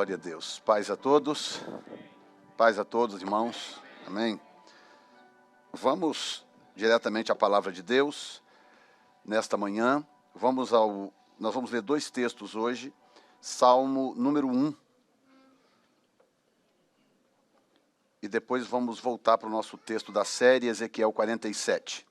Glória a Deus. Paz a todos, irmãos. Amém. Vamos diretamente à palavra de Deus nesta manhã. Nós vamos ler dois textos hoje. Salmo número 1. E depois vamos voltar para o nosso texto da série, Ezequiel 47.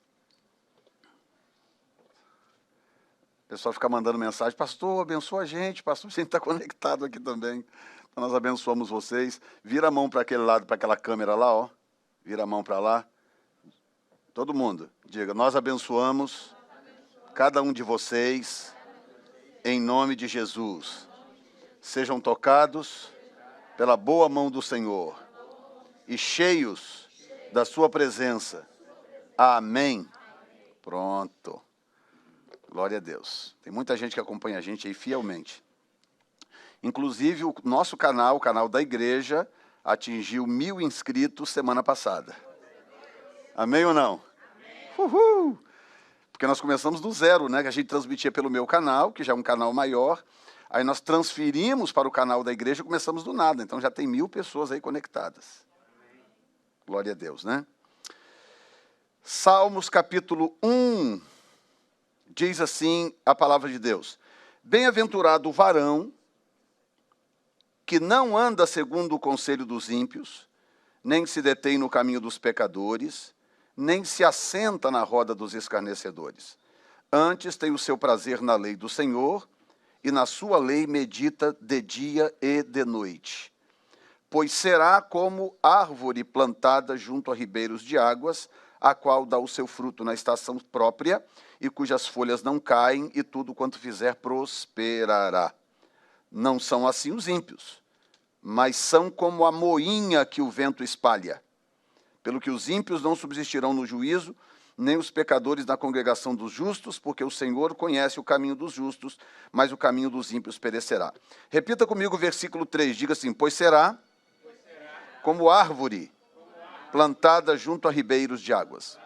O pessoal fica mandando mensagem: pastor, abençoa a gente, pastor, a gente está conectado aqui também. Então nós abençoamos vocês. Vira a mão para aquele lado, para aquela câmera lá, ó. Vira a mão para lá. Todo mundo, diga: nós abençoamos cada um de vocês, em nome de Jesus. Sejam tocados pela boa mão do Senhor e cheios da sua presença. Amém. Pronto. Glória a Deus. Tem muita gente que acompanha a gente aí fielmente. Inclusive, o nosso canal, o canal da igreja, atingiu 1000 inscritos semana passada. Amém ou não? Amém. Uhul! Porque nós começamos do zero, né? Que a gente transmitia pelo meu canal, que já é um canal maior. Aí nós transferimos para o canal da igreja e começamos do nada. Então já tem 1000 pessoas aí conectadas. Glória a Deus, né? Salmos capítulo 1. Diz assim a palavra de Deus: bem-aventurado o varão que não anda segundo o conselho dos ímpios, nem se detém no caminho dos pecadores, nem se assenta na roda dos escarnecedores. Antes tem o seu prazer na lei do Senhor, e na sua lei medita de dia e de noite. Pois será como árvore plantada junto a ribeiros de águas, a qual dá o seu fruto na estação própria, e cujas folhas não caem, e tudo quanto fizer prosperará. Não são assim os ímpios, mas são como a moinha que o vento espalha. Pelo que os ímpios não subsistirão no juízo, nem os pecadores na congregação dos justos, porque o Senhor conhece o caminho dos justos, mas o caminho dos ímpios perecerá. Repita comigo o versículo 3, diga assim: pois será como árvore plantada junto a ribeiros de águas.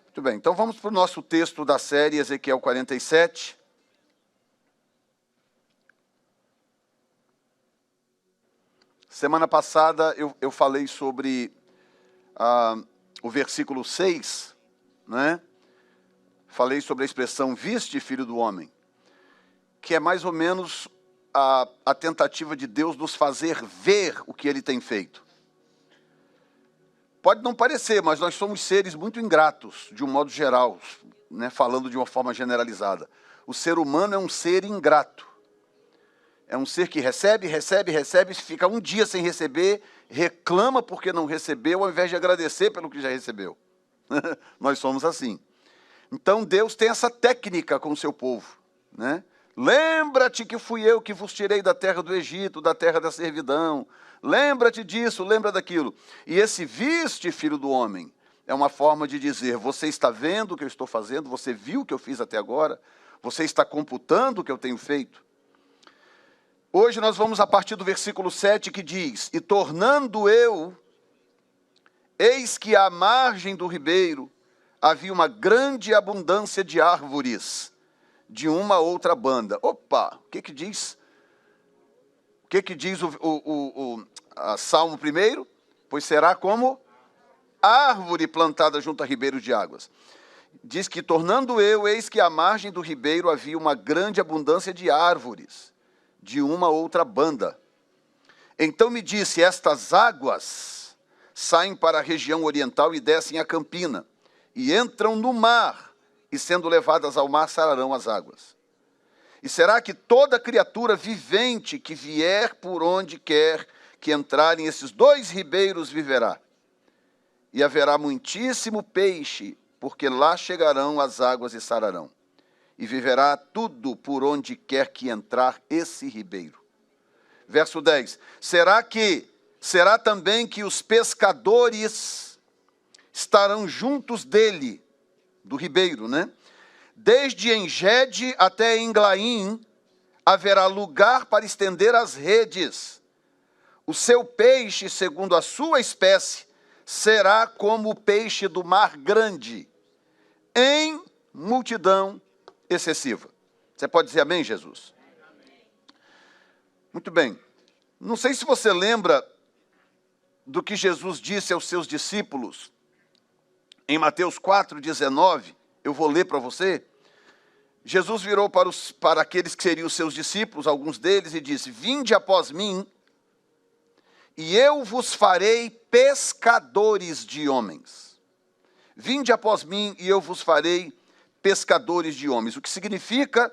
Muito bem, então vamos para o nosso texto da série, Ezequiel 47. Semana passada eu falei sobre o versículo 6, né? Falei sobre a expressão viste, filho do homem, que é mais ou menos a tentativa de Deus nos fazer ver o que ele tem feito. Pode não parecer, mas nós somos seres muito ingratos, de um modo geral, né, falando de uma forma generalizada. O ser humano é um ser ingrato. É um ser que recebe, fica um dia sem receber, reclama porque não recebeu, ao invés de agradecer pelo que já recebeu. Nós somos assim. Então Deus tem essa técnica com o seu povo, né? Lembra-te que fui eu que vos tirei da terra do Egito, da terra da servidão. Lembra-te disso, lembra daquilo. E esse viste, filho do homem, é uma forma de dizer: você está vendo o que eu estou fazendo, você viu o que eu fiz até agora, você está computando o que eu tenho feito. Hoje nós vamos a partir do versículo 7 que diz: e tornando eu, eis que à margem do ribeiro havia uma grande abundância de árvores, de uma outra banda. Opa, o que que diz? O que que diz o Salmo 1? Pois será como árvore plantada junto a ribeiros de águas. Diz que tornando eu, eis que à margem do ribeiro havia uma grande abundância de árvores, de uma outra banda. Então me disse: estas águas saem para a região oriental e descem a campina, e entram no mar, e sendo levadas ao mar, sararão as águas. E será que toda criatura vivente que vier por onde quer que entrarem esses dois ribeiros viverá? E haverá muitíssimo peixe, porque lá chegarão as águas e sararão. E viverá tudo por onde quer que entrar esse ribeiro. Verso 10. Será também que os pescadores estarão juntos dele, do ribeiro, né? Desde Engede até Englaim haverá lugar para estender as redes. O seu peixe, segundo a sua espécie, será como o peixe do mar grande, em multidão excessiva. Você pode dizer amém, Jesus? Muito bem. Não sei se você lembra do que Jesus disse aos seus discípulos em Mateus 4,19. Eu vou ler para você. Jesus virou para aqueles que seriam os seus discípulos, alguns deles, e disse: vinde após mim, e eu vos farei pescadores de homens. Vinde após mim, e eu vos farei pescadores de homens. O que significa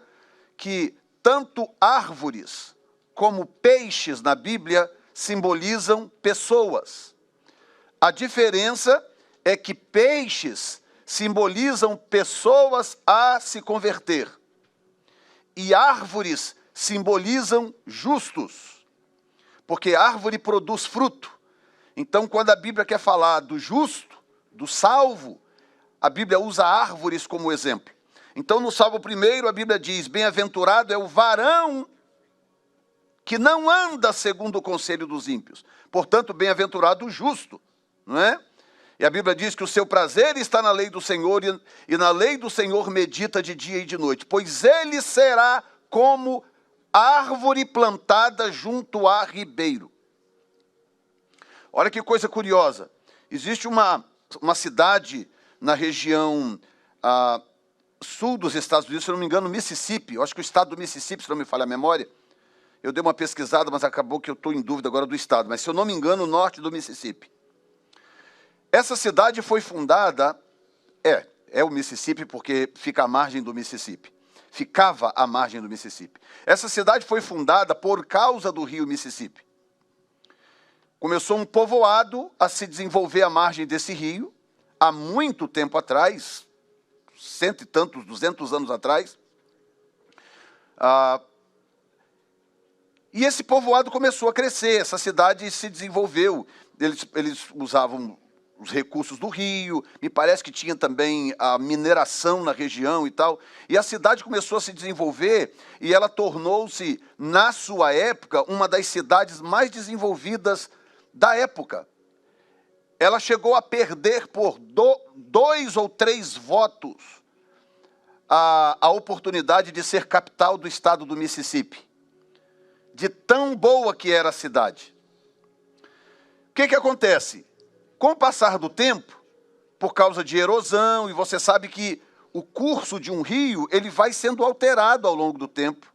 que tanto árvores como peixes na Bíblia simbolizam pessoas. A diferença é que peixes simbolizam pessoas a se converter. E árvores simbolizam justos. Porque árvore produz fruto. Então, quando a Bíblia quer falar do justo, do salvo, a Bíblia usa árvores como exemplo. Então, no Salmo 1, a Bíblia diz: bem-aventurado é o varão que não anda segundo o conselho dos ímpios. Portanto, bem-aventurado o justo, não é? E a Bíblia diz que o seu prazer está na lei do Senhor, e na lei do Senhor medita de dia e de noite, pois ele será como árvore plantada junto a ribeiro. Olha que coisa curiosa. Existe uma cidade na região sul dos Estados Unidos, se não me engano, Mississippi. Eu acho que o estado do Mississippi, se não me falha a memória. Eu dei uma pesquisada, mas acabou que eu estou em dúvida agora do estado. Mas, se eu não me engano, o norte do Mississippi. Essa cidade foi fundada, é o Mississippi porque fica à margem do Mississippi. Ficava à margem do Mississippi. Essa cidade foi fundada por causa do rio Mississippi. Começou um povoado a se desenvolver à margem desse rio, há muito tempo atrás, 100 e tantos, 200 anos atrás. E esse povoado começou a crescer, essa cidade se desenvolveu. Eles usavam os recursos do rio, me parece que tinha também a mineração na região e tal, e a cidade começou a se desenvolver, e ela tornou-se, na sua época, uma das cidades mais desenvolvidas da época. Ela chegou a perder por 2 ou 3 votos a oportunidade de ser capital do estado do Mississippi, de tão boa que era a cidade. O que acontece? Com o passar do tempo, por causa de erosão, e você sabe que o curso de um rio, ele vai sendo alterado ao longo do tempo,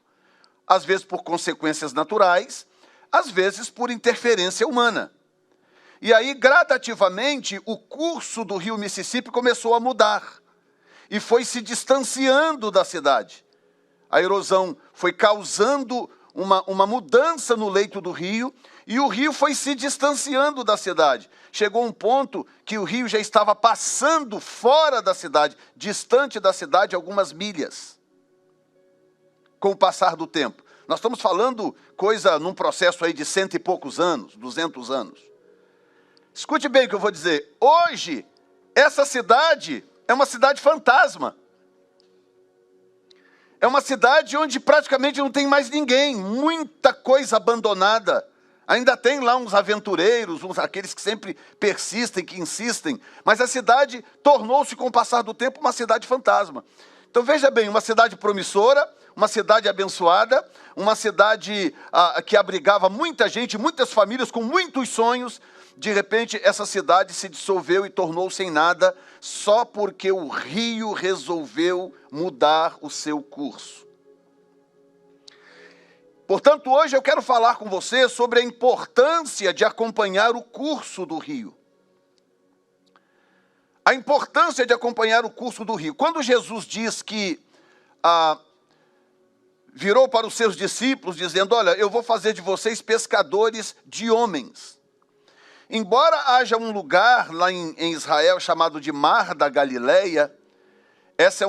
às vezes por consequências naturais, às vezes por interferência humana. E aí, gradativamente, o curso do rio Mississippi começou a mudar, e foi se distanciando da cidade. A erosão foi causando uma mudança no leito do rio, e o rio foi se distanciando da cidade. Chegou um ponto que o rio já estava passando fora da cidade, distante da cidade algumas milhas, com o passar do tempo. Nós estamos falando coisa num processo aí de 100 e poucos anos, 200 anos. Escute bem o que eu vou dizer. Hoje, essa cidade é uma cidade fantasma. É uma cidade onde praticamente não tem mais ninguém, muita coisa abandonada. Ainda tem lá uns aventureiros, aqueles que sempre persistem, que insistem, mas a cidade tornou-se, com o passar do tempo, uma cidade fantasma. Então veja bem, uma cidade promissora, uma cidade abençoada, uma cidade que abrigava muita gente, muitas famílias com muitos sonhos. De repente, essa cidade se dissolveu e tornou-se em nada, só porque o rio resolveu mudar o seu curso. Portanto, hoje eu quero falar com você sobre a importância de acompanhar o curso do rio. A importância de acompanhar o curso do rio. Quando Jesus diz que virou para os seus discípulos, dizendo: olha, eu vou fazer de vocês pescadores de homens. Embora haja um lugar lá em Israel chamado de Mar da Galileia, essa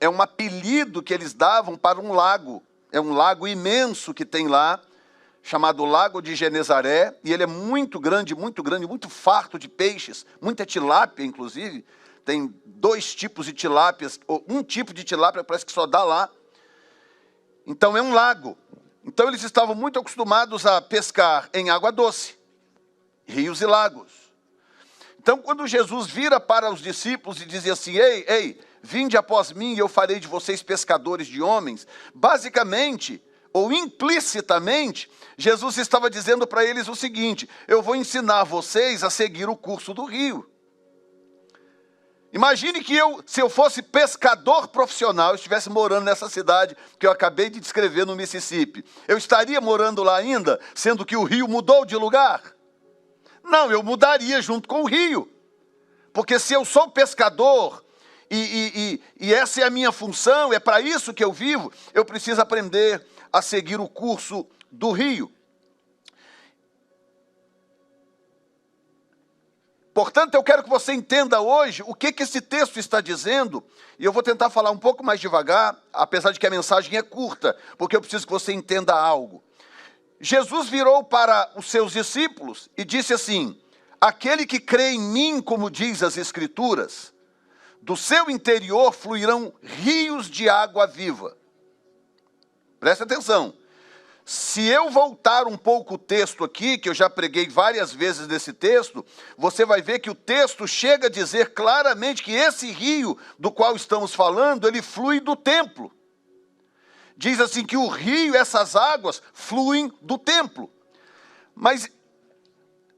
é um apelido que eles davam para um lago. É um lago imenso que tem lá, chamado Lago de Genezaré, e ele é muito grande, muito farto de peixes, muita tilápia, inclusive. Tem 2 tipos de tilápias, ou um tipo de tilápia parece que só dá lá. Então é um lago. Então eles estavam muito acostumados a pescar em água doce, rios e lagos. Então, quando Jesus vira para os discípulos e dizia assim: ei, vinde após mim e eu farei de vocês pescadores de homens, basicamente, ou implicitamente, Jesus estava dizendo para eles o seguinte: eu vou ensinar vocês a seguir o curso do rio. Imagine que se eu fosse pescador profissional, eu estivesse morando nessa cidade que eu acabei de descrever no Mississippi. Eu estaria morando lá ainda, sendo que o rio mudou de lugar? Não, eu mudaria junto com o rio. Porque se eu sou pescador e essa é a minha função, é para isso que eu vivo, eu preciso aprender a seguir o curso do rio. Portanto, eu quero que você entenda hoje o que esse texto está dizendo, e eu vou tentar falar um pouco mais devagar, apesar de que a mensagem é curta, porque eu preciso que você entenda algo. Jesus virou para os seus discípulos e disse assim: aquele que crê em mim, como diz as Escrituras, do seu interior fluirão rios de água viva. Preste atenção. Se eu voltar um pouco o texto aqui, que eu já preguei várias vezes desse texto, você vai ver que o texto chega a dizer claramente que esse rio do qual estamos falando, ele flui do templo. Diz assim que o rio, essas águas, fluem do templo. Mas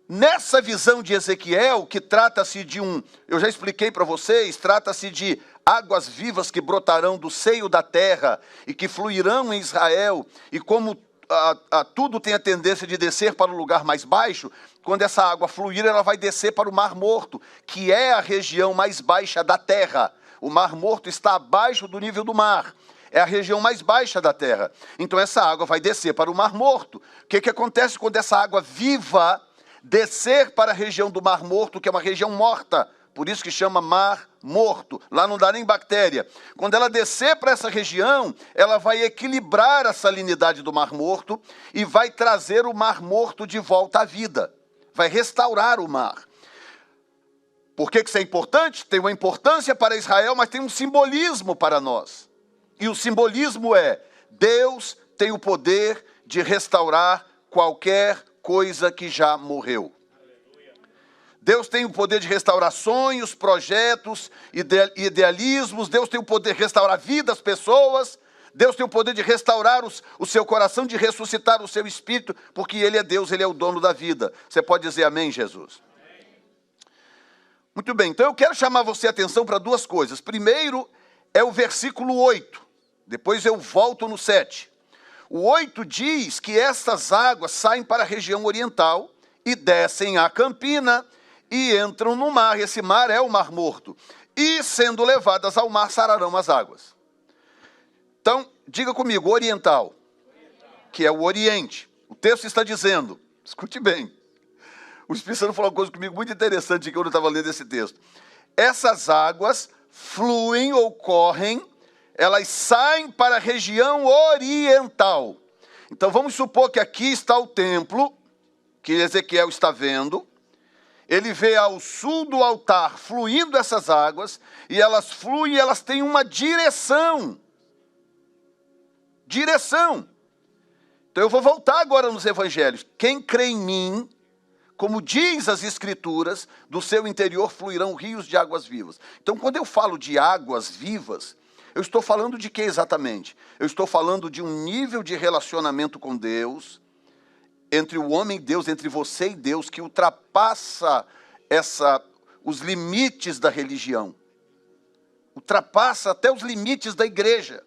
nessa visão de Ezequiel, que trata-se de eu já expliquei para vocês, trata-se de águas vivas que brotarão do seio da terra e que fluirão em Israel, e como tudo tem a tendência de descer para o lugar mais baixo, quando essa água fluir, ela vai descer para o Mar Morto, que é a região mais baixa da terra. O Mar Morto está abaixo do nível do mar. É a região mais baixa da terra. Então essa água vai descer para o Mar Morto. O que acontece quando essa água viva descer para a região do Mar Morto, que é uma região morta? Por isso que chama Mar Morto. Lá não dá nem bactéria. Quando ela descer para essa região, ela vai equilibrar a salinidade do Mar Morto e vai trazer o Mar Morto de volta à vida. Vai restaurar o mar. Por que isso é importante? Tem uma importância para Israel, mas tem um simbolismo para nós. E o simbolismo é: Deus tem o poder de restaurar qualquer coisa que já morreu. Deus tem o poder de restaurar sonhos, projetos, idealismos. Deus tem o poder de restaurar vidas, pessoas. Deus tem o poder de restaurar o seu coração, de ressuscitar o seu espírito, porque Ele é Deus, Ele é o dono da vida. Você pode dizer amém, Jesus? Amém. Muito bem, então eu quero chamar você a atenção para duas coisas. Primeiro é o versículo 8, depois eu volto no 7. O 8 diz que essas águas saem para a região oriental e descem a Campina e entram no mar. Esse mar é o Mar Morto. E, sendo levadas ao mar, sararão as águas. Então, diga comigo, oriental, que é o Oriente. O texto está dizendo, escute bem, o Espírito Santo falou uma coisa comigo muito interessante quando eu estava lendo esse texto. Essas águas fluem ou correm, elas saem para a região oriental. Então, vamos supor que aqui está o templo, que Ezequiel está vendo. Ele vê ao sul do altar fluindo essas águas, e elas fluem e elas têm uma direção. Direção. Então eu vou voltar agora nos evangelhos. Quem crê em mim, como diz as Escrituras, do seu interior fluirão rios de águas vivas. Então quando eu falo de águas vivas, eu estou falando de quê exatamente? Eu estou falando de um nível de relacionamento com Deus, entre o homem e Deus, entre você e Deus, que ultrapassa os limites da religião. Ultrapassa até os limites da igreja.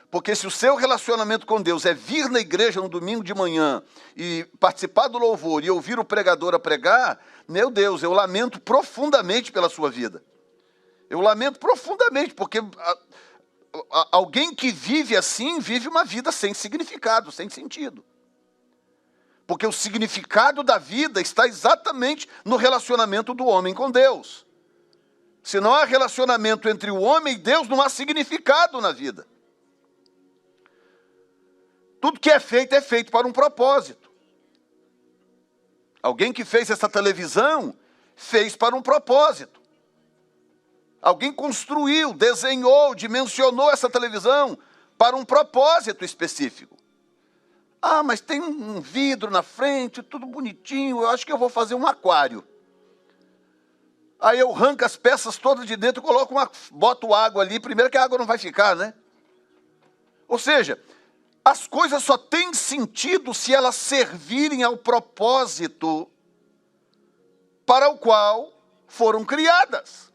Porque se o seu relacionamento com Deus é vir na igreja no domingo de manhã e participar do louvor e ouvir o pregador a pregar, meu Deus, eu lamento profundamente pela sua vida. Eu lamento profundamente, porque alguém que vive assim, vive uma vida sem significado, sem sentido. Porque o significado da vida está exatamente no relacionamento do homem com Deus. Se não há relacionamento entre o homem e Deus, não há significado na vida. Tudo que é feito para um propósito. Alguém que fez essa televisão, fez para um propósito. Alguém construiu, desenhou, dimensionou essa televisão para um propósito específico. Ah, mas tem um vidro na frente, tudo bonitinho, eu acho que eu vou fazer um aquário. Aí eu arranco as peças todas de dentro, boto água ali, primeiro que a água não vai ficar, né? Ou seja, As coisas só têm sentido se elas servirem ao propósito para o qual foram criadas.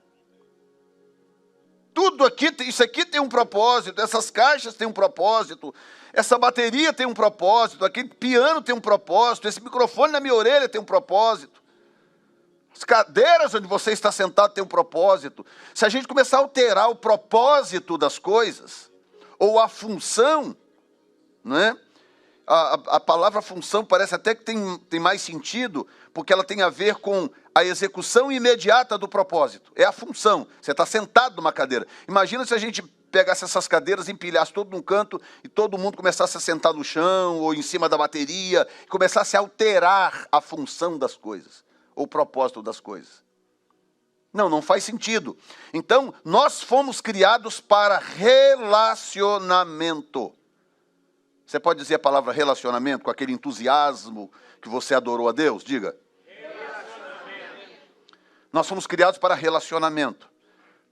Tudo aqui, isso aqui tem um propósito, essas caixas têm um propósito, essa bateria tem um propósito, aquele piano tem um propósito, esse microfone na minha orelha tem um propósito. As cadeiras onde você está sentado tem um propósito. Se a gente começar a alterar o propósito das coisas, ou a função, não é? A palavra função parece até que tem mais sentido, porque ela tem a ver com a execução imediata do propósito. É a função. Você está sentado numa cadeira. Imagina se a gente pegasse essas cadeiras, empilhasse todo num canto e todo mundo começasse a sentar no chão ou em cima da bateria e começasse a alterar a função das coisas, ou o propósito das coisas. Não faz sentido. Então, nós fomos criados para relacionamento. Você pode dizer a palavra relacionamento com aquele entusiasmo que você adorou a Deus? Diga. Relacionamento. Nós fomos criados para relacionamento.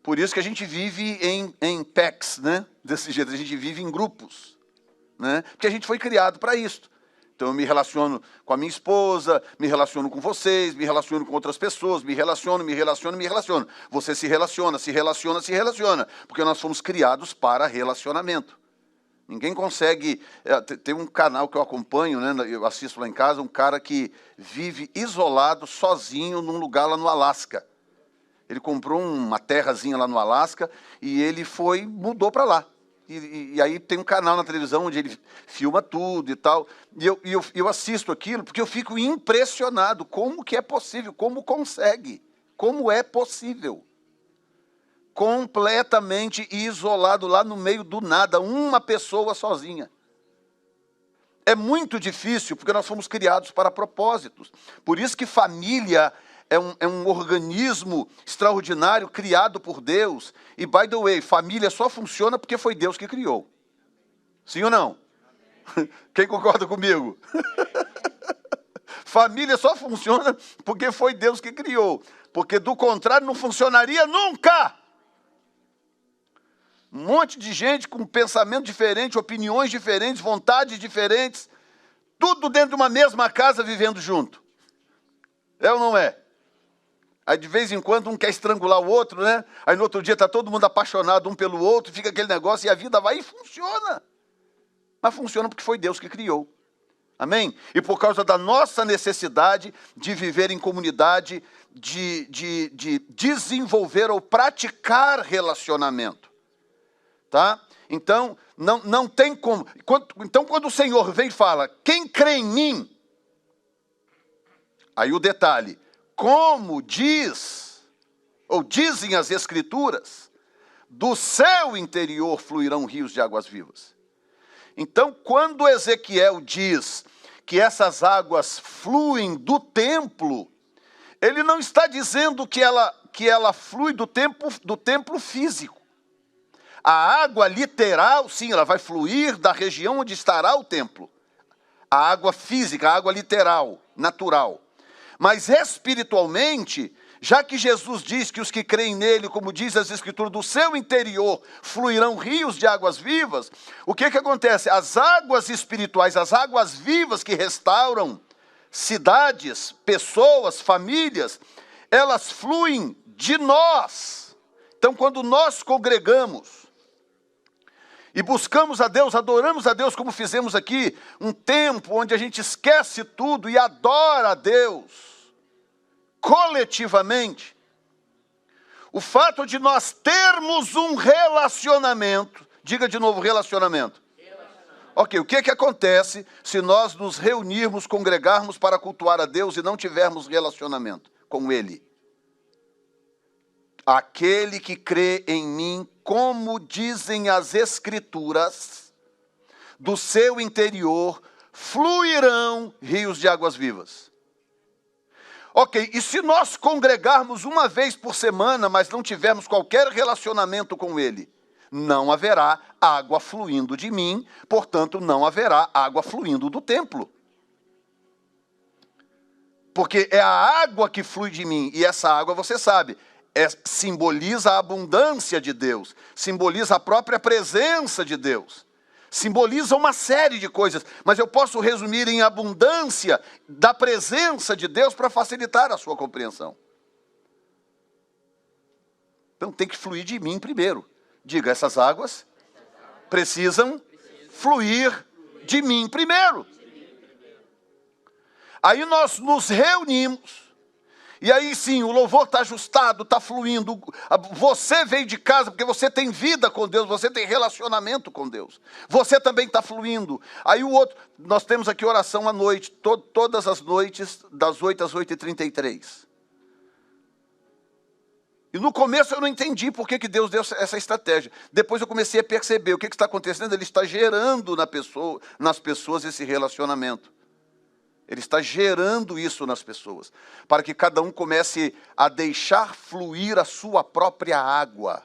Por isso que a gente vive em packs, né? Desse jeito, a gente vive em grupos, né? Porque a gente foi criado para isso. Então eu me relaciono com a minha esposa, me relaciono com vocês, me relaciono com outras pessoas, me relaciono. Você se relaciona, porque nós fomos criados para relacionamento. Ninguém consegue... Tem um canal que eu acompanho, né, eu assisto lá em casa, um cara que vive isolado, sozinho, num lugar lá no Alasca. Ele comprou uma terrazinha lá no Alasca e ele mudou para lá. E aí tem um canal na televisão onde ele filma tudo e tal. E eu assisto aquilo porque eu fico impressionado. Como que é possível? Como consegue? Como é possível? Completamente isolado lá no meio do nada, uma pessoa sozinha. É muito difícil, porque nós fomos criados para propósitos. Por isso que família é um organismo extraordinário, criado por Deus. E, by the way, família só funciona porque foi Deus que criou. Sim ou não? Quem concorda comigo? Família só funciona porque foi Deus que criou. Porque, do contrário, não funcionaria nunca. Um monte de gente com pensamento diferente, opiniões diferentes, vontades diferentes, tudo dentro de uma mesma casa vivendo junto. É ou não é? Aí de vez em quando um quer estrangular o outro, né? Aí no outro dia está todo mundo apaixonado um pelo outro, fica aquele negócio e a vida vai e funciona. Mas funciona porque foi Deus que criou. Amém? E por causa da nossa necessidade de viver em comunidade, de desenvolver ou praticar relacionamento. Tá? Então, não tem como. Então, quando o Senhor vem e fala, quem crê em mim? Aí o detalhe, como diz, ou dizem as Escrituras, do seu interior fluirão rios de águas vivas. Então, quando Ezequiel diz que essas águas fluem do templo, ele não está dizendo que ela flui do templo físico. A água literal, sim, ela vai fluir da região onde estará o templo. A água física, a água literal, natural. Mas espiritualmente, já que Jesus diz que os que creem nele, como diz as Escrituras, do seu interior fluirão rios de águas vivas, o que acontece? As águas espirituais, as águas vivas que restauram cidades, pessoas, famílias, elas fluem de nós. Então, quando nós congregamos e buscamos a Deus, adoramos a Deus, como fizemos aqui, um tempo onde a gente esquece tudo e adora a Deus, coletivamente, o fato de nós termos um relacionamento, diga de novo, relacionamento. Ok, o que acontece se nós nos reunirmos, congregarmos para cultuar a Deus e não tivermos relacionamento com Ele? Aquele que crê em mim, como dizem as Escrituras, do seu interior fluirão rios de águas vivas. Ok, e se nós congregarmos uma vez por semana, mas não tivermos qualquer relacionamento com Ele, não haverá água fluindo de mim, portanto não haverá água fluindo do templo. Porque é a água que flui de mim, e essa água, você sabe, simboliza a abundância de Deus, simboliza a própria presença de Deus. simboliza uma série de coisas, mas eu posso resumir em abundância da presença de Deus para facilitar a sua compreensão. Então tem que fluir de mim primeiro. Diga, essas águas precisam fluir de mim primeiro. Aí nós nos reunimos, e aí sim, o louvor está ajustado, está fluindo. Você veio de casa porque você tem vida com Deus, você tem relacionamento com Deus. Você também está fluindo. Aí o outro, nós temos aqui oração à noite, todas as noites, das 8 às 8h33. E no começo eu não entendi por que Deus deu essa estratégia. Depois eu comecei a perceber o que está acontecendo. Ele está gerando nas pessoas esse relacionamento. Ele está gerando isso nas pessoas, para que cada um comece a deixar fluir a sua própria água,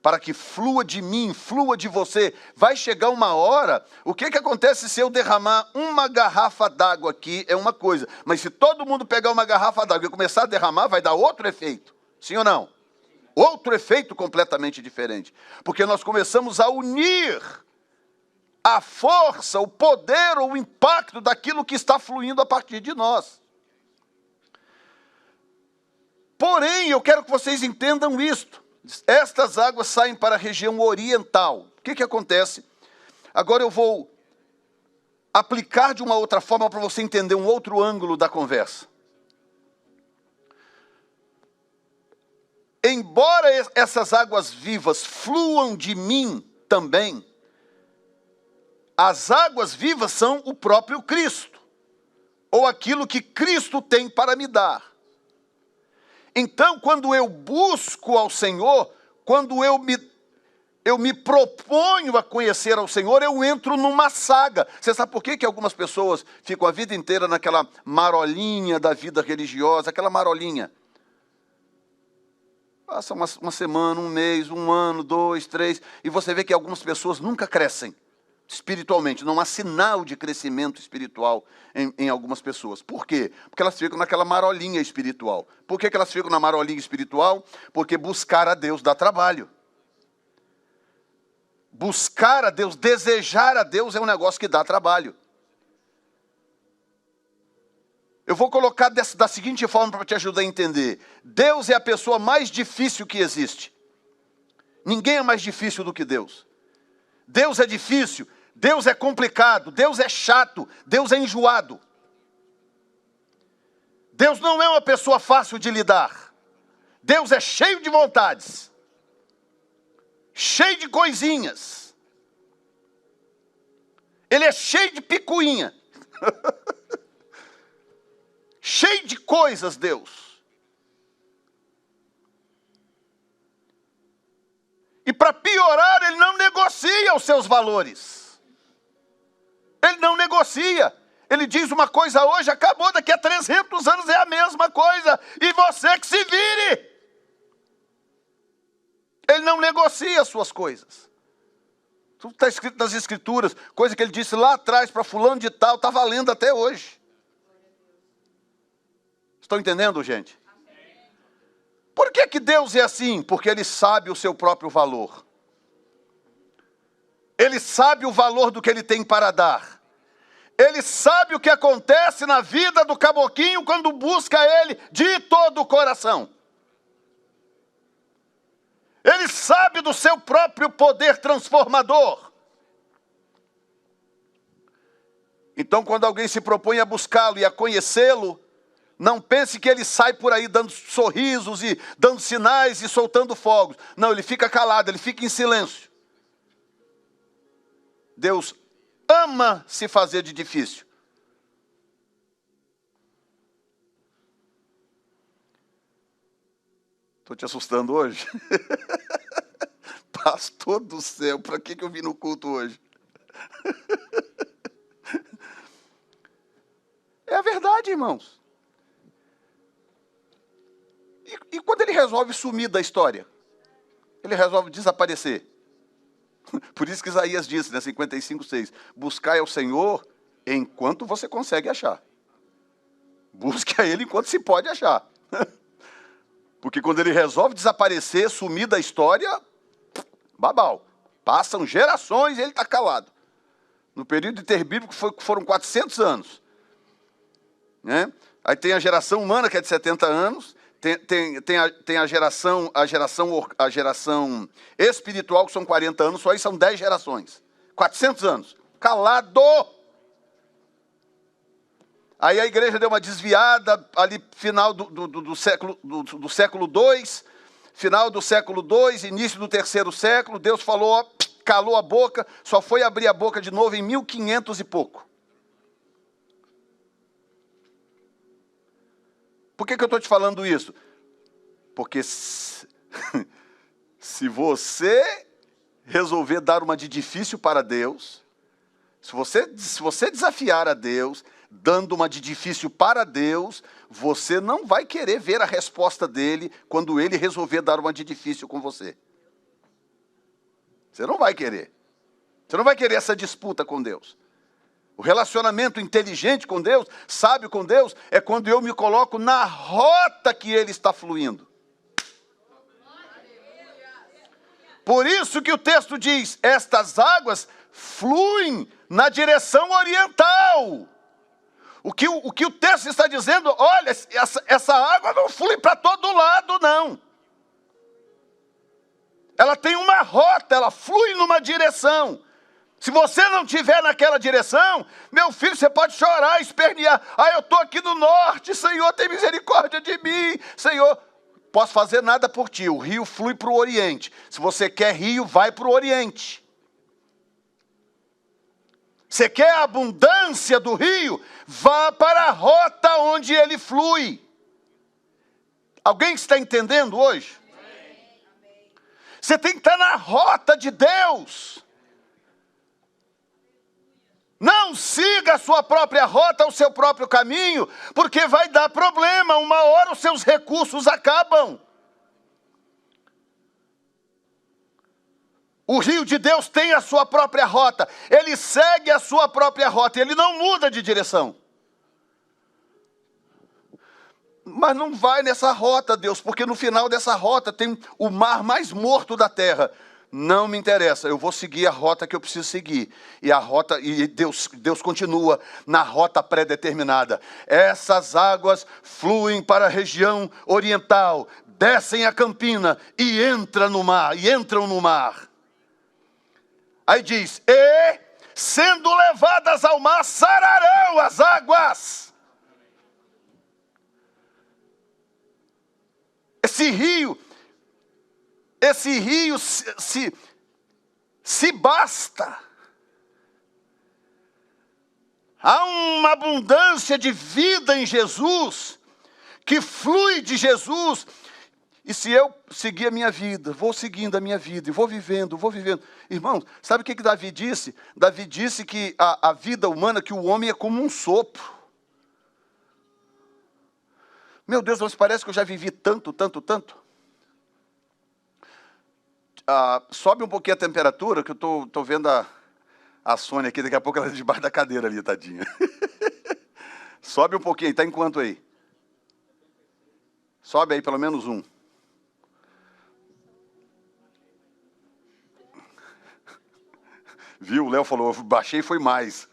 para que flua de mim, flua de você. Vai chegar uma hora, o que acontece se eu derramar uma garrafa d'água aqui, é uma coisa, mas se todo mundo pegar uma garrafa d'água e começar a derramar, vai dar outro efeito, sim ou não? Outro efeito completamente diferente, porque nós começamos a unir a força, o poder ou o impacto daquilo que está fluindo a partir de nós. Porém, eu quero que vocês entendam isto. Estas águas saem para a região oriental. O que acontece? Agora eu vou aplicar de uma outra forma para você entender um outro ângulo da conversa. Embora essas águas vivas fluam de mim também, as águas vivas são o próprio Cristo, ou aquilo que Cristo tem para me dar. Então, quando eu busco ao Senhor, quando eu me proponho a conhecer ao Senhor, eu entro numa saga. Você sabe por que algumas pessoas ficam a vida inteira naquela marolinha da vida religiosa, aquela marolinha? Passa uma semana, um mês, um ano, 2, 3, e você vê que algumas pessoas nunca crescem espiritualmente. Não há sinal de crescimento espiritual em algumas pessoas. Por quê? Porque elas ficam naquela marolinha espiritual. Por que elas ficam na marolinha espiritual? Porque buscar a Deus dá trabalho. Buscar a Deus, desejar a Deus é um negócio que dá trabalho. Eu vou colocar da seguinte forma para te ajudar a entender. Deus é a pessoa mais difícil que existe. Ninguém é mais difícil do que Deus. Deus é difícil, Deus é complicado, Deus é chato, Deus é enjoado. Deus não é uma pessoa fácil de lidar. Deus é cheio de vontades, cheio de coisinhas. Ele é cheio de picuinha. Cheio de coisas, Deus. E para piorar, ele não negocia os seus valores. Ele não negocia. Ele diz uma coisa hoje, acabou, daqui a 300 anos é a mesma coisa. E você que se vire. Ele não negocia as suas coisas. Tudo está escrito nas Escrituras. Coisa que ele disse lá atrás para fulano de tal, está valendo até hoje. Estão entendendo, gente? Por que Deus é assim? Porque Ele sabe o seu próprio valor. Ele sabe o valor do que Ele tem para dar. Ele sabe o que acontece na vida do caboclinho quando busca Ele de todo o coração. Ele sabe do seu próprio poder transformador. Então, quando alguém se propõe a buscá-lo e a conhecê-lo, não pense que ele sai por aí dando sorrisos e dando sinais e soltando fogos. Não, ele fica calado, ele fica em silêncio. Deus ama se fazer de difícil. Estou te assustando hoje? Pastor do céu, para que eu vim no culto hoje? É a verdade, irmãos. E quando ele resolve sumir da história? Ele resolve desaparecer. Por isso que Isaías disse, né, 55:6, buscai ao Senhor enquanto você consegue achar. Busque a Ele enquanto se pode achar. Porque quando ele resolve desaparecer, sumir da história, babau. Passam gerações e ele está calado. No período interbíblico foram 400 anos. Né? Aí tem a geração humana, que é de 70 anos. Tem a geração espiritual, que são 40 anos. Só aí são 10 gerações. 400 anos. Calado! Aí a igreja deu uma desviada ali, final do século II, final do século II, início do terceiro século. Deus falou, calou a boca, só foi abrir a boca de novo em 1500 e pouco. Por que eu estou te falando isso? Porque se você resolver dar uma de difícil para Deus, se você desafiar a Deus, dando uma de difícil para Deus, você não vai querer ver a resposta dele quando ele resolver dar uma de difícil com você. Você não vai querer. Você não vai querer essa disputa com Deus. O relacionamento inteligente com Deus, sábio com Deus, é quando eu me coloco na rota que ele está fluindo. Por isso que o texto diz, estas águas fluem na direção oriental. O que o texto está dizendo, olha, essa água não flui para todo lado, não. Ela tem uma rota, ela flui numa direção. Se você não estiver naquela direção, meu filho, você pode chorar, espernear. Eu estou aqui no norte, Senhor, tem misericórdia de mim. Senhor, posso fazer nada por ti. O rio flui para o oriente. Se você quer rio, vai para o oriente. Você quer a abundância do rio? Vá para a rota onde ele flui. Alguém está entendendo hoje? Você tem que estar na rota de Deus. Não siga a sua própria rota, o seu próprio caminho, porque vai dar problema. Uma hora os seus recursos acabam. O rio de Deus tem a sua própria rota. Ele segue a sua própria rota. Ele não muda de direção. Mas não vai nessa rota, Deus, porque no final dessa rota tem o mar mais morto da terra. Não me interessa, eu vou seguir a rota que eu preciso seguir. E Deus continua na rota pré-determinada. Essas águas fluem para a região oriental, descem a campina e entram no mar. Aí diz, e sendo levadas ao mar, sararão as águas. Esse rio se basta. Há uma abundância de vida em Jesus, que flui de Jesus. E se eu seguir a minha vida, vou seguindo a minha vida, e vou vivendo. Irmãos, sabe o que Davi disse? Davi disse que a vida humana, que o homem é como um sopro. Meu Deus, mas parece que eu já vivi tanto. Sobe um pouquinho a temperatura, que eu estou vendo a Sônia aqui, daqui a pouco ela é debaixo da cadeira ali, tadinha. Sobe um pouquinho, está em quanto aí? Sobe aí, pelo menos um. Viu? O Léo falou, baixei foi mais.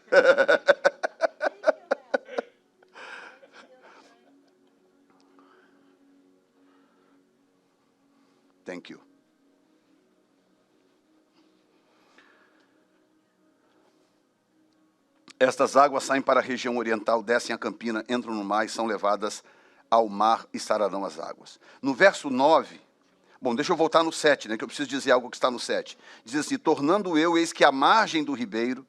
Thank you. Estas águas saem para a região oriental, descem a campina, entram no mar e são levadas ao mar e sararão as águas. No verso 9, bom, deixa eu voltar no 7, que eu preciso dizer algo que está no 7. Diz assim, tornando eu, eis que à margem do ribeiro,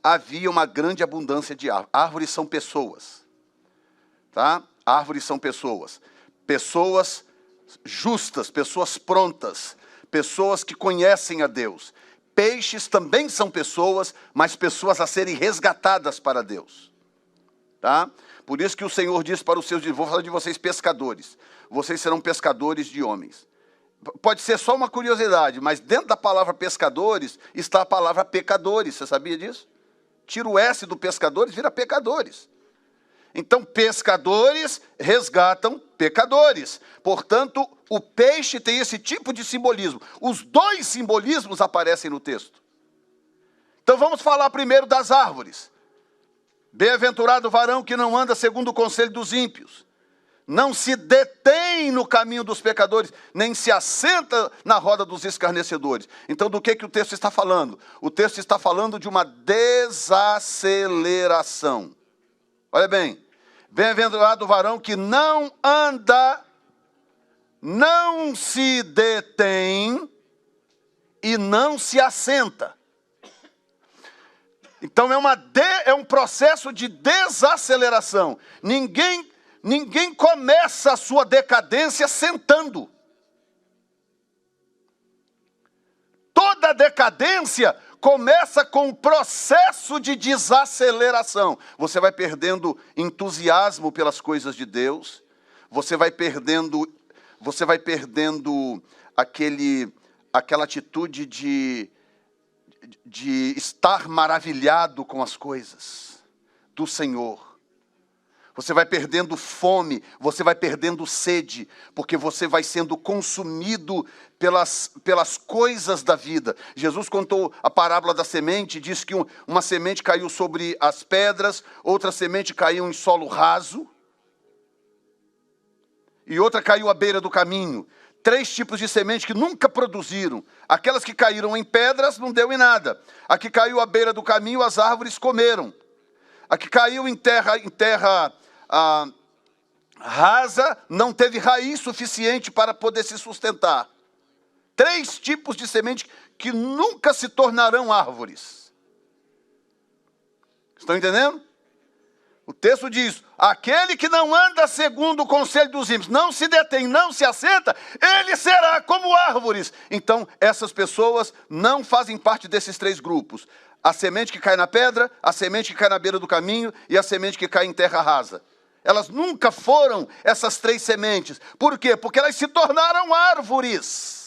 havia uma grande abundância de árvores. Árvores são pessoas, tá? Árvores são pessoas. Pessoas justas, pessoas prontas, pessoas que conhecem a Deus. Peixes também são pessoas, mas pessoas a serem resgatadas para Deus. Tá? Por isso que o Senhor diz para os seus, vou falar de vocês pescadores. Vocês serão pescadores de homens. Pode ser só uma curiosidade, mas dentro da palavra pescadores está a palavra pecadores. Você sabia disso? Tira o S do pescadores, vira pecadores. Então, pescadores resgatam pecadores. Portanto, o peixe tem esse tipo de simbolismo. Os dois simbolismos aparecem no texto. Então vamos falar primeiro das árvores. Bem-aventurado o varão que não anda segundo o conselho dos ímpios, não se detém no caminho dos pecadores, nem se assenta na roda dos escarnecedores. Então, do que o texto está falando? O texto está falando de uma desaceleração. Olha bem, bem-aventurado o varão que não anda, não se detém e não se assenta. Então é um processo de desaceleração. Ninguém começa a sua decadência sentando. Toda decadência começa com um processo de desaceleração. Você vai perdendo entusiasmo pelas coisas de Deus, você vai perdendo aquela atitude de estar maravilhado com as coisas do Senhor. Você vai perdendo fome, você vai perdendo sede, porque você vai sendo consumido pelas coisas da vida. Jesus contou a parábola da semente, disse que uma semente caiu sobre as pedras, outra semente caiu em solo raso, e outra caiu à beira do caminho. 3 tipos de semente que nunca produziram. Aquelas que caíram em pedras não deu em nada. A que caiu à beira do caminho, as árvores comeram. A que caiu em terra rasa, não teve raiz suficiente para poder se sustentar. 3 tipos de semente que nunca se tornarão árvores. Estão entendendo? O texto diz, aquele que não anda segundo o conselho dos ímpios, não se detém, não se assenta, ele será como árvores. Então, essas pessoas não fazem parte desses 3 grupos. A semente que cai na pedra, a semente que cai na beira do caminho e a semente que cai em terra rasa. Elas nunca foram essas 3 sementes. Por quê? Porque elas se tornaram árvores.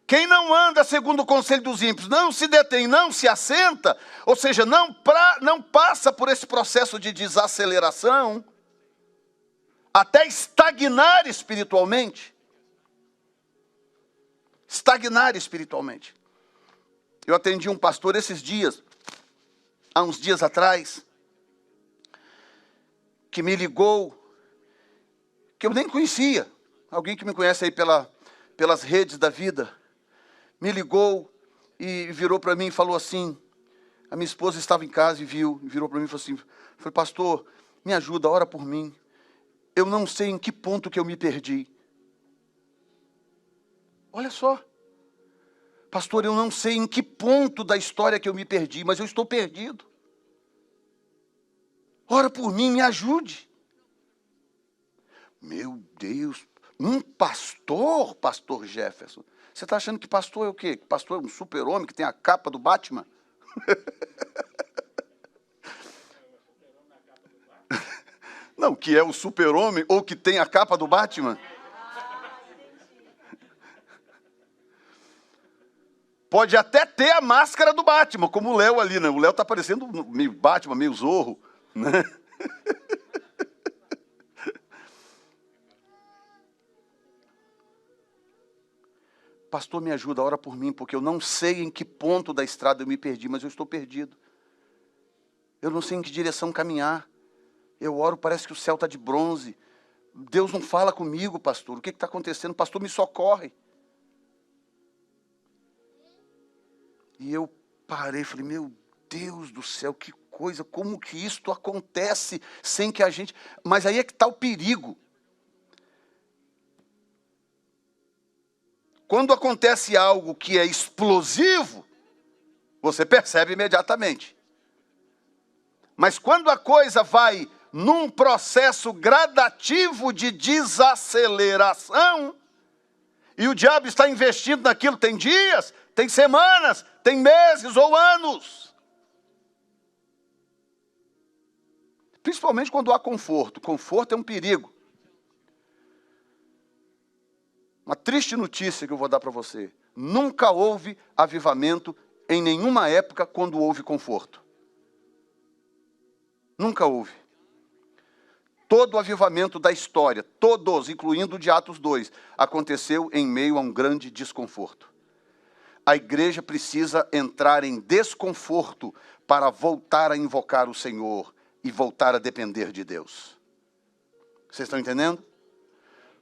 Quem não anda segundo o conselho dos ímpios, não se detém, não se assenta, ou seja, não passa por esse processo de desaceleração, até estagnar espiritualmente. Estagnar espiritualmente. Eu atendi um pastor esses dias, há uns dias atrás, que me ligou, que eu nem conhecia, alguém que me conhece aí pelas redes da vida, me ligou e virou para mim e falou assim, a minha esposa estava em casa e virou para mim e falou assim, falei, pastor, me ajuda, ora por mim, eu não sei em que ponto que eu me perdi. Olha só, pastor, eu não sei em que ponto da história que eu me perdi, mas eu estou perdido. Ora por mim, me ajude. Meu Deus, um pastor, pastor Jefferson. Você está achando que pastor é o quê? Que pastor é um super-homem que tem a capa do Batman? Não, que é o super-homem ou que tem a capa do Batman? Pode até ter a máscara do Batman, como o Léo ali, né? O Léo está parecendo meio Batman, meio Zorro, né? Pastor, me ajuda, ora por mim, porque eu não sei em que ponto da estrada eu me perdi, mas eu estou perdido. Eu não sei em que direção caminhar. Eu oro, parece que o céu está de bronze. Deus não fala comigo, pastor. O que está acontecendo? Pastor, me socorre. E eu parei e falei, meu Deus do céu, que coisa, como que isto acontece sem que a gente... Mas aí é que está o perigo. Quando acontece algo que é explosivo, você percebe imediatamente. Mas quando a coisa vai num processo gradativo de desaceleração, e o diabo está investindo naquilo, tem dias, tem semanas, tem meses ou anos. Principalmente quando há conforto. Conforto é um perigo. Uma triste notícia que eu vou dar para você. Nunca houve avivamento em nenhuma época quando houve conforto. Nunca houve. Todo o avivamento da história, todos, incluindo o de Atos 2, aconteceu em meio a um grande desconforto. A igreja precisa entrar em desconforto para voltar a invocar o Senhor e voltar a depender de Deus. Vocês estão entendendo?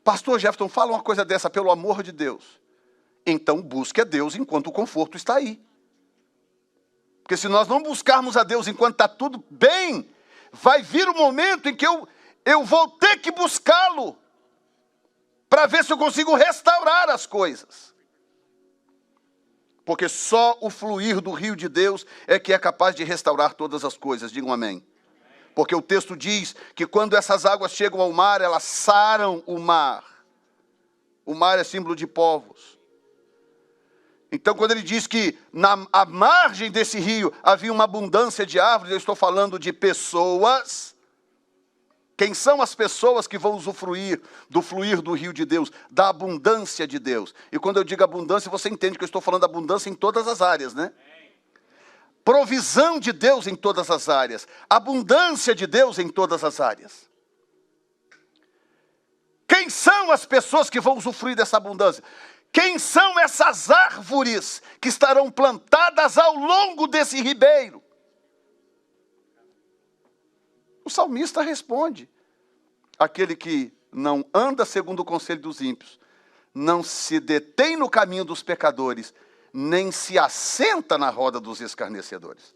Pastor Jefferson, fala uma coisa dessa, pelo amor de Deus. Então busque a Deus enquanto o conforto está aí. Porque se nós não buscarmos a Deus enquanto está tudo bem, vai vir o momento em que eu vou ter que buscá-lo para ver se eu consigo restaurar as coisas. Porque só o fluir do rio de Deus é que é capaz de restaurar todas as coisas. Digam amém. Porque o texto diz que quando essas águas chegam ao mar, elas saram o mar. O mar é símbolo de povos. Então, quando ele diz que à margem desse rio havia uma abundância de árvores, eu estou falando de pessoas. Quem são as pessoas que vão usufruir do fluir do rio de Deus, da abundância de Deus? E quando eu digo abundância, você entende que eu estou falando abundância em todas as áreas, né? Provisão de Deus em todas as áreas. Abundância de Deus em todas as áreas. Quem são as pessoas que vão usufruir dessa abundância? Quem são essas árvores que estarão plantadas ao longo desse ribeiro? O salmista responde: aquele que não anda segundo o conselho dos ímpios, não se detém no caminho dos pecadores, nem se assenta na roda dos escarnecedores.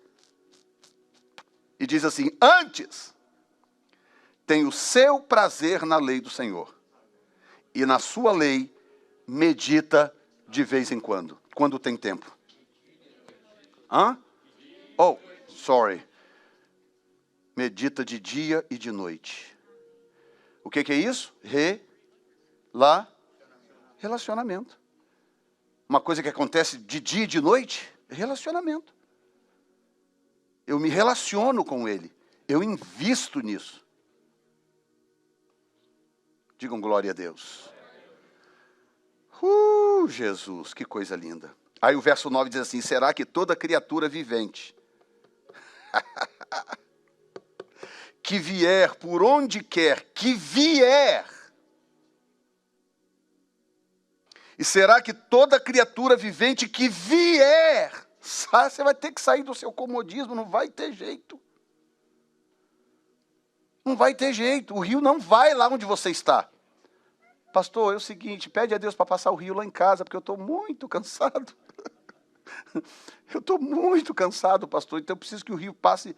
E diz assim: antes, tem o seu prazer na lei do Senhor, e na sua lei medita de vez em quando tem tempo. Medita de dia e de noite. O que é isso? Relacionamento. Uma coisa que acontece de dia e de noite, relacionamento. Eu me relaciono com ele. Eu invisto nisso. Digam glória a Deus. Jesus, que coisa linda. Aí o verso 9 diz assim: será que toda criatura vivente que vier por onde quer que vier, e será que toda criatura vivente que vier, você vai ter que sair do seu comodismo, não vai ter jeito. Não vai ter jeito, o rio não vai lá onde você está. Pastor, é o seguinte, pede a Deus para passar o rio lá em casa, porque eu estou muito cansado. Eu estou muito cansado, pastor, então eu preciso que o rio passe,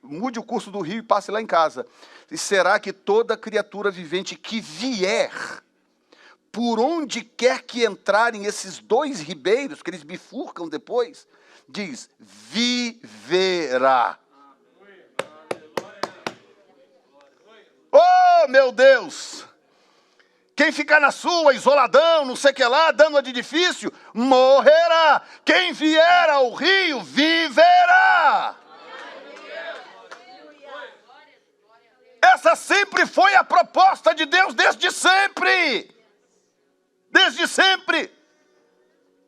mude o curso do rio e passe lá em casa. E será que toda criatura vivente que vier, por onde quer que entrarem esses dois ribeiros, que eles bifurcam depois, diz, viverá. Oh, meu Deus! Quem ficar na sua, isoladão, não sei o que lá, dando de difícil, morrerá. Quem vier ao rio, viverá. Essa sempre foi a proposta de Deus, desde sempre. Desde sempre.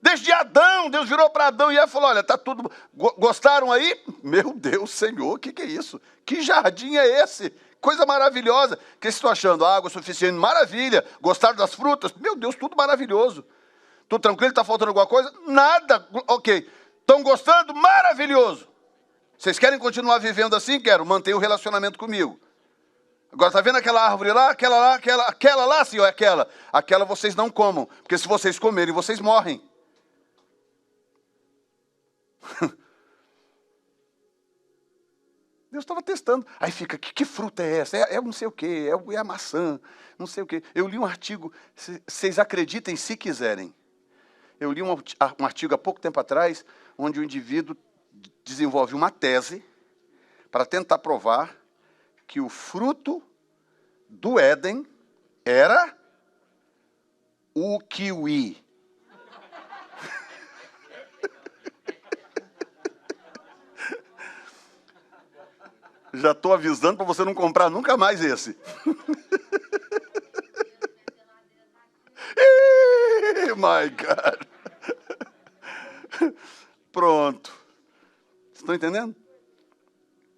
Desde Adão, Deus virou para Adão e Eva falou: olha, tá tudo, gostaram aí? Meu Deus, Senhor, o que é isso? Que jardim é esse? Coisa maravilhosa. O que vocês estão achando? Água suficiente? Maravilha. Gostaram das frutas? Meu Deus, tudo maravilhoso. Tudo tranquilo? Está faltando alguma coisa? Nada. Ok. Estão gostando? Maravilhoso. Vocês querem continuar vivendo assim? Quero. Mantenha o relacionamento comigo. Agora, está vendo aquela árvore lá? Aquela lá, senhor, é aquela. Aquela vocês não comam. Porque se vocês comerem, vocês morrem. Deus estava testando. Aí fica, que fruta é essa? É não sei o quê, é a maçã, não sei o quê. Eu li um artigo, vocês acreditem se quiserem. Eu li um artigo há pouco tempo atrás, onde o indivíduo desenvolve uma tese para tentar provar que o fruto do Éden era o kiwi. Já estou avisando para você não comprar nunca mais esse. My God. Pronto. Estão entendendo?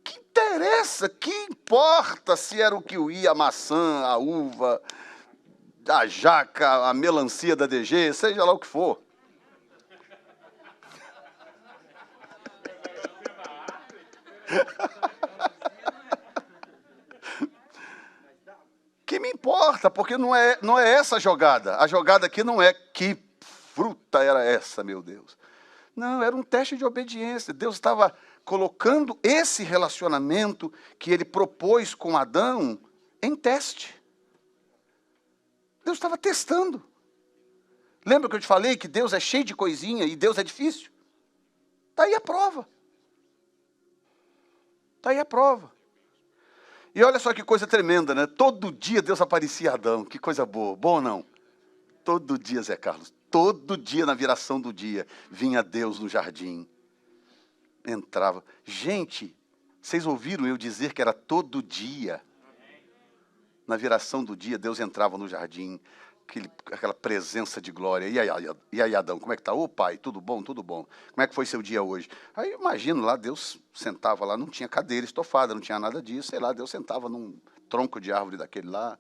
Que interessa interessa, que importa se era o kiwi, a maçã, a uva, a jaca, a melancia da DG, seja lá o que for. Que me importa, porque não é essa a jogada. A jogada aqui não é que fruta era essa, meu Deus. Não, era um teste de obediência. Deus estava colocando esse relacionamento que ele propôs com Adão em teste. Deus estava testando. Lembra que eu te falei que Deus é cheio de coisinha e Deus é difícil? Está aí a prova. Está aí a prova. E olha só que coisa tremenda, né? Todo dia Deus aparecia a Adão. Que coisa boa. Bom ou não? Todo dia, Zé Carlos. Todo dia, na viração do dia, vinha Deus no jardim. Entrava. Gente, vocês ouviram eu dizer que era todo dia? Na viração do dia, Deus entrava no jardim. Aquela presença de glória. E aí, Adão, como é que tá? Ô pai, tudo bom? Tudo bom. Como é que foi seu dia hoje? Aí eu imagino lá, Deus sentava lá, não tinha cadeira estofada, não tinha nada disso, sei lá, Deus sentava num tronco de árvore daquele lá.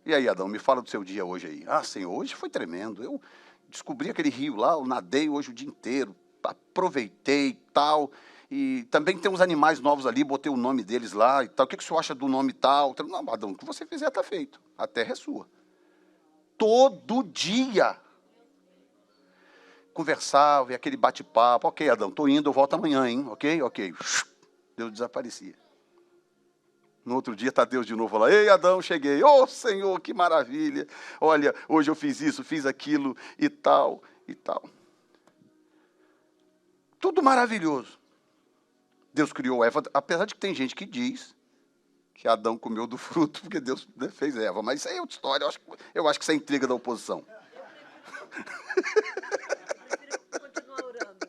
E aí, Adão, me fala do seu dia hoje aí. Ah, Senhor, hoje foi tremendo. Eu descobri aquele rio lá, eu nadei hoje o dia inteiro, aproveitei e tal. E também tem uns animais novos ali, botei o nome deles lá e tal. O que o senhor acha do nome tal? Não, Adão, o que você fizer está feito. A terra é sua. Todo dia. Conversava, e aquele bate-papo. Ok, Adão, estou indo, eu volto amanhã, hein? Ok? Deus desaparecia. No outro dia está Deus de novo lá. Ei, Adão, cheguei. Ô, Senhor, que maravilha. Olha, hoje eu fiz isso, fiz aquilo e tal, e tal. Tudo maravilhoso. Deus criou Eva, apesar de que tem gente que diz que Adão comeu do fruto porque Deus fez Eva. Mas isso aí é outra história. Eu acho que isso é intriga da oposição. Continua orando.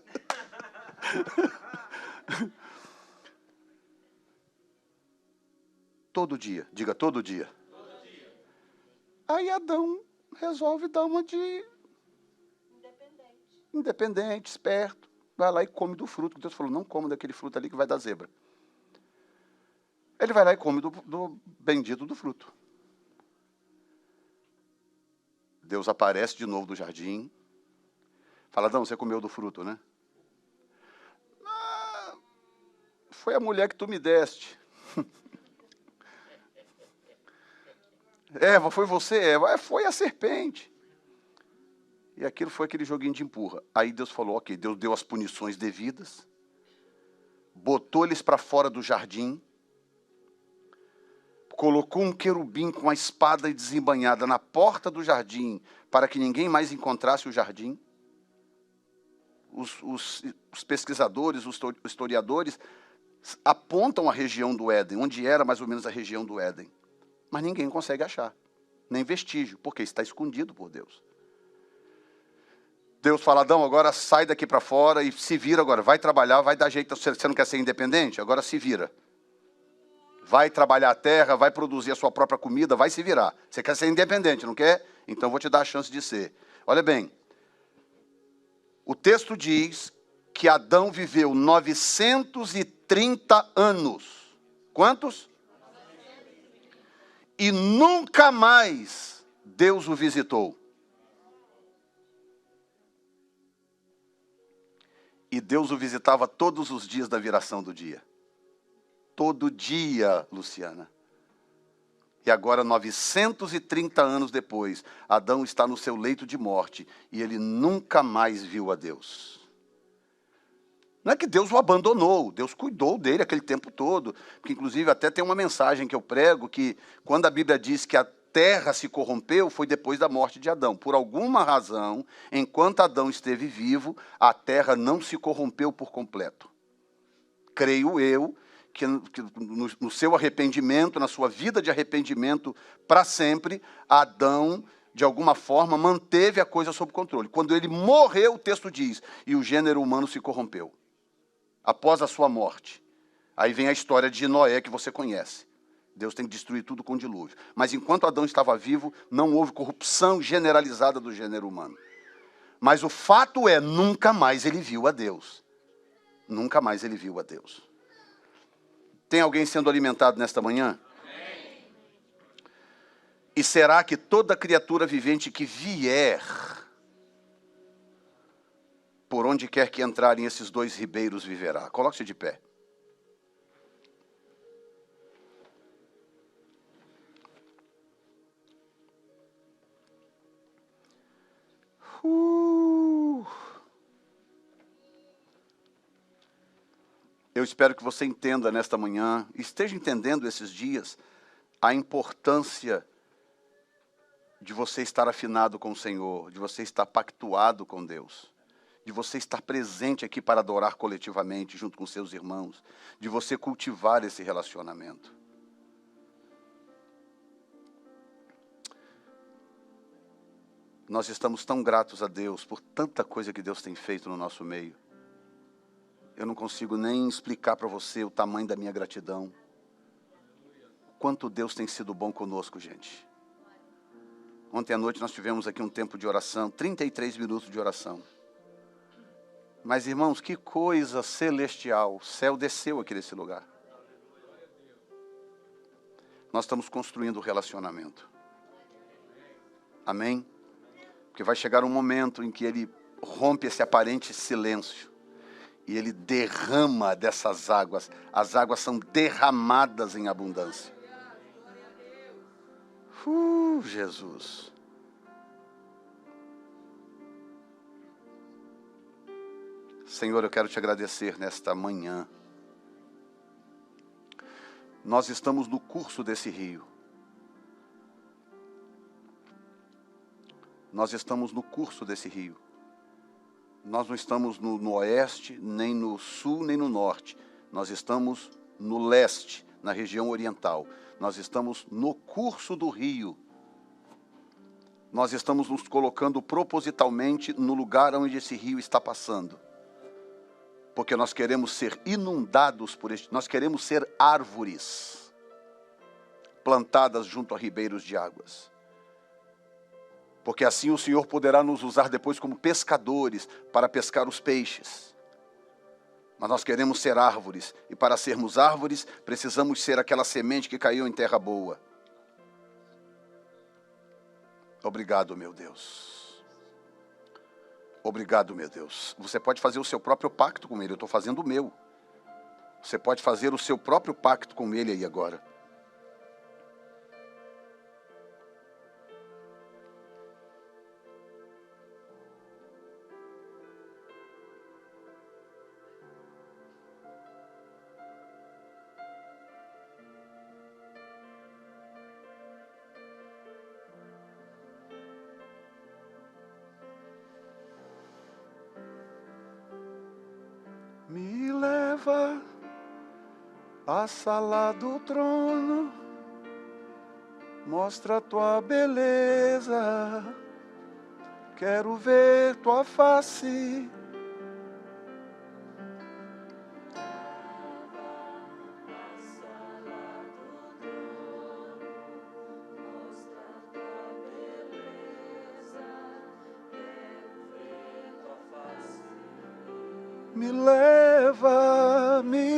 Todo dia. Diga, todo dia. Aí Adão resolve dar uma de independente, esperto. Vai lá e come do fruto. Deus falou, não coma daquele fruto ali que vai dar zebra. Ele vai lá e come do bendito do fruto. Deus aparece de novo do jardim. Fala, Adão, você comeu do fruto, né? Ah, foi a mulher que tu me deste. Eva, foi você, Eva? Foi a serpente. E aquilo foi aquele joguinho de empurra. Aí Deus falou, ok, Deus deu as punições devidas, botou eles para fora do jardim, colocou um querubim com a espada desembainhada na porta do jardim, para que ninguém mais encontrasse o jardim. Os pesquisadores, os historiadores, apontam a região do Éden, onde era mais ou menos a região do Éden. Mas ninguém consegue achar, nem vestígio, porque está escondido por Deus. Deus fala, Adão, agora sai daqui para fora e se vira agora, vai trabalhar, vai dar jeito, você não quer ser independente? Agora se vira. Vai trabalhar a terra, vai produzir a sua própria comida, vai se virar. Você quer ser independente, não quer? Então vou te dar a chance de ser. Olha bem, o texto diz que Adão viveu 930 anos. Quantos? E nunca mais Deus o visitou. E Deus o visitava todos os dias da viração do dia. Todo dia, Luciana. E agora, 930 anos depois, Adão está no seu leito de morte e ele nunca mais viu a Deus. Não é que Deus o abandonou, Deus cuidou dele aquele tempo todo. Porque, inclusive, até tem uma mensagem que eu prego, que quando a Bíblia diz que a terra se corrompeu, foi depois da morte de Adão. Por alguma razão, enquanto Adão esteve vivo, a terra não se corrompeu por completo. Creio eu que no seu arrependimento, na sua vida de arrependimento para sempre, Adão, de alguma forma, manteve a coisa sob controle. Quando ele morreu, o texto diz, e o gênero humano se corrompeu. Após a sua morte. Aí vem a história de Noé, que você conhece. Deus tem que destruir tudo com dilúvio. Mas enquanto Adão estava vivo, não houve corrupção generalizada do gênero humano. Mas o fato é, nunca mais ele viu a Deus. Nunca mais ele viu a Deus. Tem alguém sendo alimentado nesta manhã? E será que toda criatura vivente que vier, por onde quer que entrarem esses dois ribeiros, viverá? Coloque-se de pé. Eu espero que você entenda nesta manhã, esteja entendendo esses dias, a importância de você estar afinado com o Senhor, de você estar pactuado com Deus, de você estar presente aqui para adorar coletivamente junto com seus irmãos, de você cultivar esse relacionamento. Nós estamos tão gratos a Deus por tanta coisa que Deus tem feito no nosso meio. Eu não consigo nem explicar para você o tamanho da minha gratidão. Quanto Deus tem sido bom conosco, gente. Ontem à noite nós tivemos aqui um tempo de oração, 33 minutos de oração. Mas, irmãos, que coisa celestial. O céu desceu aqui nesse lugar. Nós estamos construindo o relacionamento. Amém? Porque vai chegar um momento em que ele rompe esse aparente silêncio e ele derrama dessas águas. As águas são derramadas em abundância. Jesus. Senhor, eu quero te agradecer nesta manhã. Nós estamos no curso desse rio. Nós estamos no curso desse rio. Nós não estamos no oeste, nem no sul, nem no norte. Nós estamos no leste, na região oriental. Nós estamos no curso do rio. Nós estamos nos colocando propositalmente no lugar onde esse rio está passando. Porque nós queremos ser inundados por este... Nós queremos ser árvores plantadas junto a ribeiros de águas. Porque assim o Senhor poderá nos usar depois como pescadores para pescar os peixes. Mas nós queremos ser árvores, e para sermos árvores, precisamos ser aquela semente que caiu em terra boa. Obrigado, meu Deus. Obrigado, meu Deus. Você pode fazer o seu próprio pacto com Ele, eu estou fazendo o meu. Você pode fazer o seu próprio pacto com Ele aí agora. Me leva à sala do trono, mostra a tua beleza, quero ver tua face. Me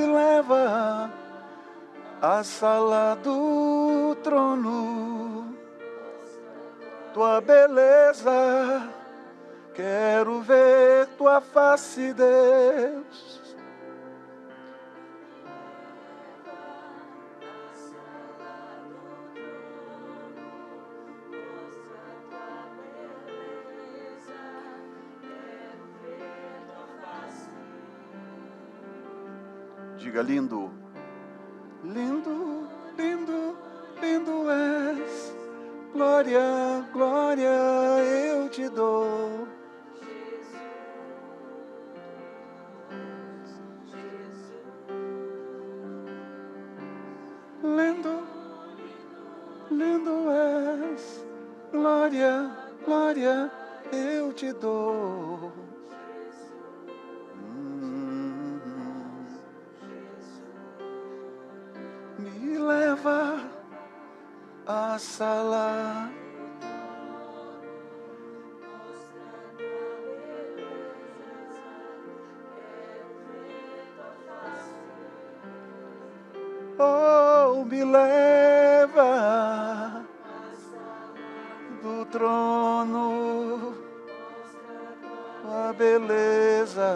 leva à sala do trono, tua beleza, quero ver tua face, Deus. Diga lindo, lindo, lindo, lindo és, glória, glória eu te dou. Lindo, lindo és, glória, glória eu te dou. Me leva à sala. trono, a beleza.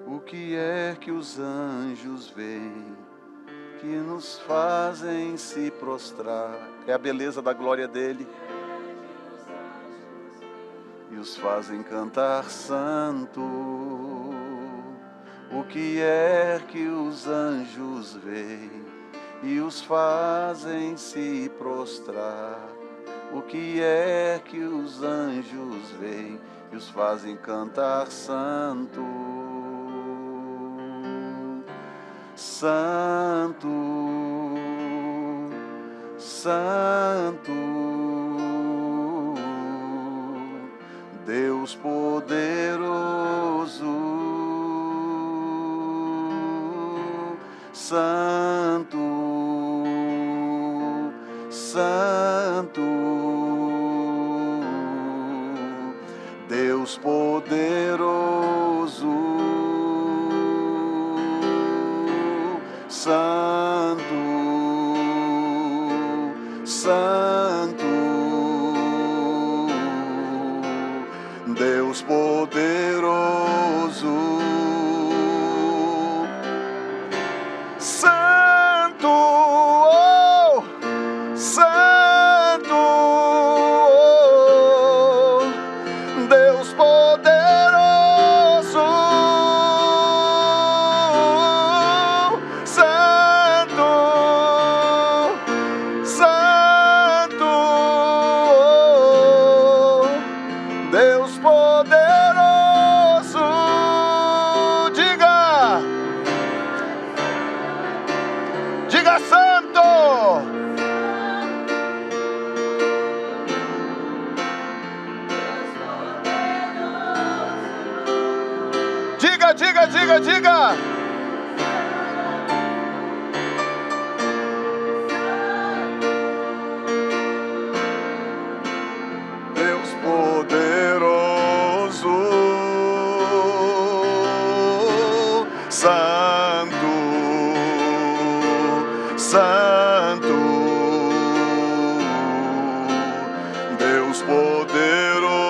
O que é que os anjos veem, que nos fazem se prostrar? É a beleza da glória dele. E os fazem cantar santo. O que é que os anjos veem e os fazem se prostrar? O que é que os anjos veem e os fazem cantar santo? Santo, santo, Deus poderoso. Santo, santo, Deus poderoso. Santo, santo, Deus poderoso. Santo, oh, santo, oh, Deus poderoso. Santo, santo, oh, Deus poderoso. Diga santo. Diga. Deus poderoso, santo, santo, Deus poderoso,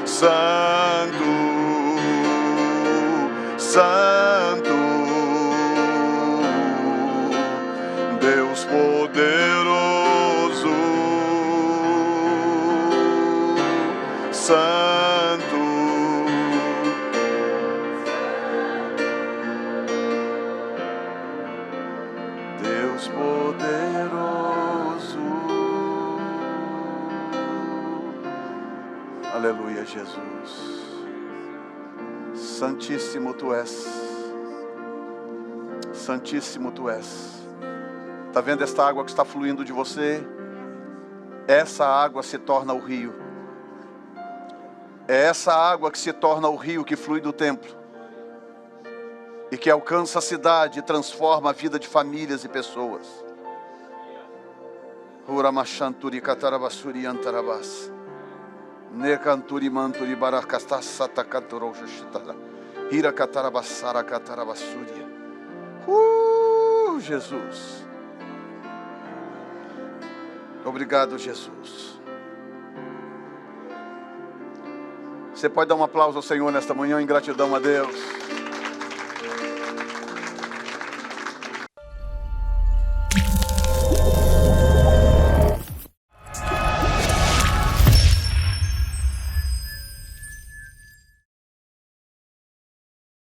santo, santo, Deus poderoso, santo, Deus poderoso. Aleluia, Jesus. Santíssimo tu és. Santíssimo tu és. Está vendo esta água que está fluindo de você? Essa água se torna o rio. É essa água que se torna o rio que flui do templo e que alcança a cidade e transforma a vida de famílias e pessoas. Uramachanturi katarabassuri antarabas. Nekanturi manturi barakastasata katorojashitara. Hira katarabassara katarabassuria. Jesus. Obrigado, Jesus. Você pode dar um aplauso ao Senhor nesta manhã em gratidão a Deus.